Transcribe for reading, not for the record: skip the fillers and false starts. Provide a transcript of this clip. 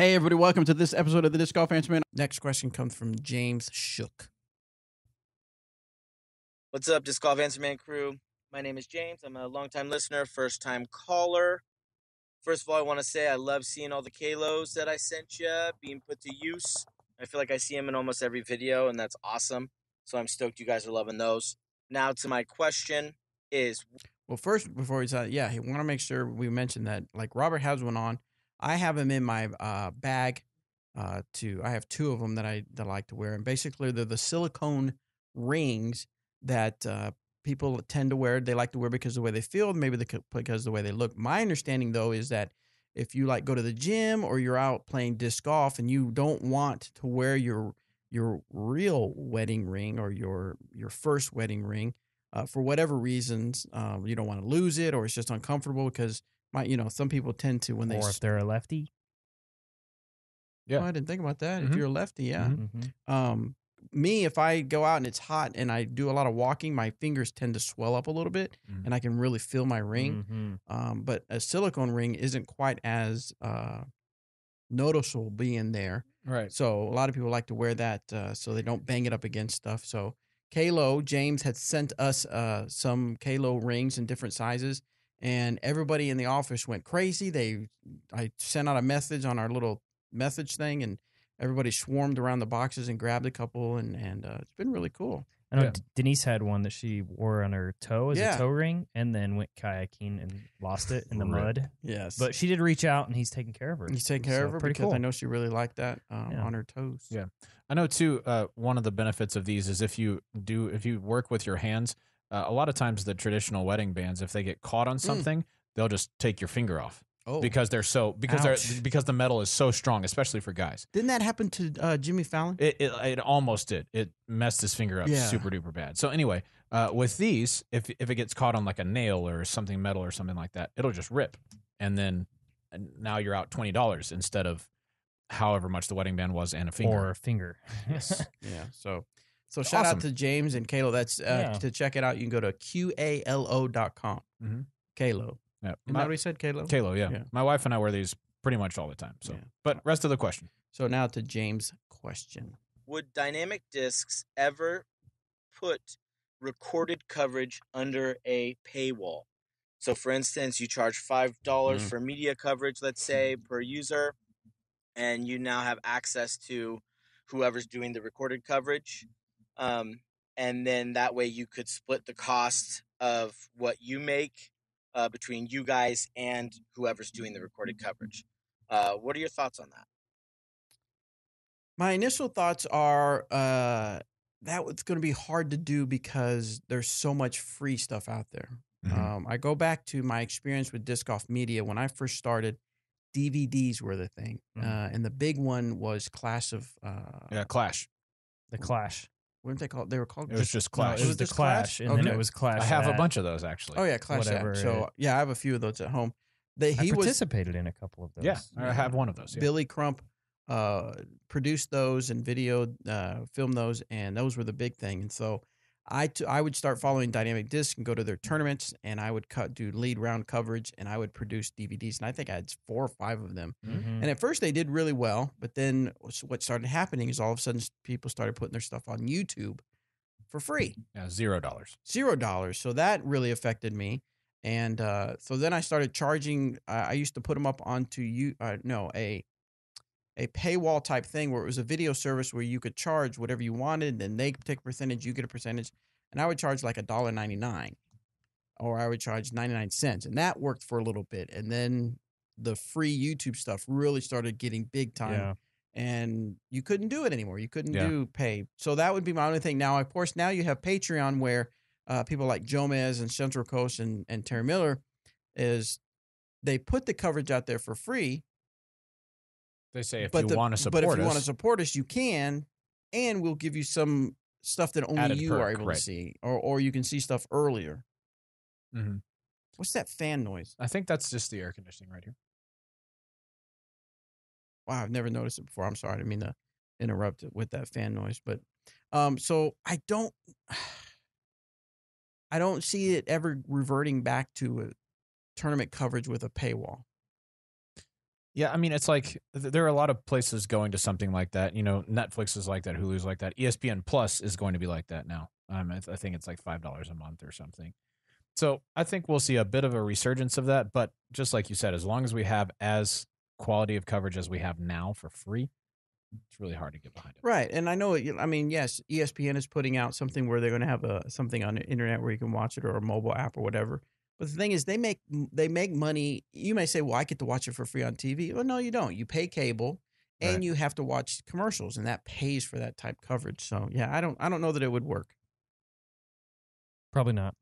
Hey, everybody, welcome to this episode of the Disc Golf Answer Man. Next question comes from James Shook. What's up, Disc Golf Answer Man crew? My name is James. I'm a longtime listener, first-time caller. First of all, I want to say I love seeing all the Kalos that I sent you being put to use. I feel like I see them in almost every video, and that's awesome. So I'm stoked you guys are loving those. Now to my question is... Well, first, before we start, I want to make sure we mention that, like, Robert has one on. I have them in my bag. I have two of them that I like to wear, and basically they're the silicone rings that people tend to wear. They like to wear because of the way they feel, maybe because of the way they look. My understanding, though, is that if you go to the gym or you're out playing disc golf and you don't want to wear your real wedding ring or your first wedding ring, for whatever reasons, you don't want to lose it or it's just uncomfortable because some people tend to when if they're a lefty. Yeah, I didn't think about that. Mm-hmm. If you're a lefty, yeah. Mm-hmm. Me, if I go out and it's hot and I do a lot of walking, my fingers tend to swell up a little bit, and I can really feel my ring. But a silicone ring isn't quite as noticeable being there. Right. So a lot of people like to wear that so they don't bang it up against stuff. So James had sent us some Kalo rings in different sizes, and everybody in the office went crazy. I sent out a message on our little message thing, and everybody swarmed around the boxes and grabbed a couple, and it's been really cool. I know Denise had one that she wore on her toe as a toe ring, and then went kayaking and lost it in the mud. Yes, but she did reach out, and he's taking care of her. He's taking care of her because I know she really liked that on her toes. Yeah, I know too. One of the benefits of these is if you work with your hands, a lot of times the traditional wedding bands, if they get caught on something, they'll just take your finger off. Oh. Because because the metal is so strong, especially for guys. Didn't that happen to Jimmy Fallon? It almost did. It messed his finger up super duper bad. So anyway, with these, if it gets caught on like a nail or something metal or something like that, it'll just rip, and now you're out $20 instead of however much the wedding band was and a finger. Or a finger. Yes. Yeah. So shout out to James and Kalo. That's to check it out. You can go to QALO.com. Mm-hmm. Kalo. Yeah. Isn't that what he said, Kalo? Kalo, yeah. My wife and I wear these pretty much all the time. So, but rest of the question. So now to James' question. Would Dynamic Discs ever put recorded coverage under a paywall? So, for instance, you charge $5 for media coverage, let's say, per user, and you now have access to whoever's doing the recorded coverage. And then that way you could split the cost of what you make between you guys and whoever's doing the recorded coverage. What are your thoughts on that? My initial thoughts are that it's going to be hard to do because there's so much free stuff out there. I go back to my experience with disc golf media. When I first started, DVDs were the thing. And the big one was Clash. The Clash. What were they called? They were called. It was just Clash. No, it was the Clash, and then it was Clash. I have a bunch of those actually. Oh yeah, Clash. Whatever. So I have a few of those at home. He participated in a couple of those. Yeah, I have one of those. Yeah. Billy Crump produced those and filmed those, and those were the big thing. And so I would start following Dynamic Disc and go to their tournaments, and I would do lead round coverage, and I would produce DVDs, and I think I had 4 or 5 of them. And at first they did really well, but then what started happening is all of a sudden people started putting their stuff on YouTube for free. Yeah, $0. $0. So that really affected me. And so then I started charging. I used to put them up onto a paywall type thing where it was a video service where you could charge whatever you wanted, and they take a percentage, you get a percentage. And I would charge like $1.99, or I would charge 99 cents, and that worked for a little bit. And then the free YouTube stuff really started getting big time, and you couldn't do it anymore. You couldn't do pay. So that would be my only thing. Now, of course, now you have Patreon where people like Jomez and Central Coast and Terry Miller they put the coverage out there for free. They say if you want to support us, you can, and we'll give you some stuff that only you are able to see, or you can see stuff earlier. Mm-hmm. What's that fan noise? I think that's just the air conditioning right here. Wow, I've never noticed it before. I'm sorry, I didn't mean to interrupt it with that fan noise, but so I don't see it ever reverting back to a tournament coverage with a paywall. Yeah, I mean, it's like there are a lot of places going to something like that. You know, Netflix is like that, Hulu's like that, ESPN Plus is going to be like that now. I think it's like $5 a month or something. So I think we'll see a bit of a resurgence of that. But just like you said, as long as we have as quality of coverage as we have now for free, it's really hard to get behind it. Right, and I know. I mean, yes, ESPN is putting out something where they're going to have something on the internet where you can watch it, or a mobile app or whatever. But the thing is, they make money. You may say, "Well, I get to watch it for free on TV." Well, no, you don't. You pay cable, and Right. you have to watch commercials, and that pays for that type coverage. So, yeah, I don't know that it would work. Probably not.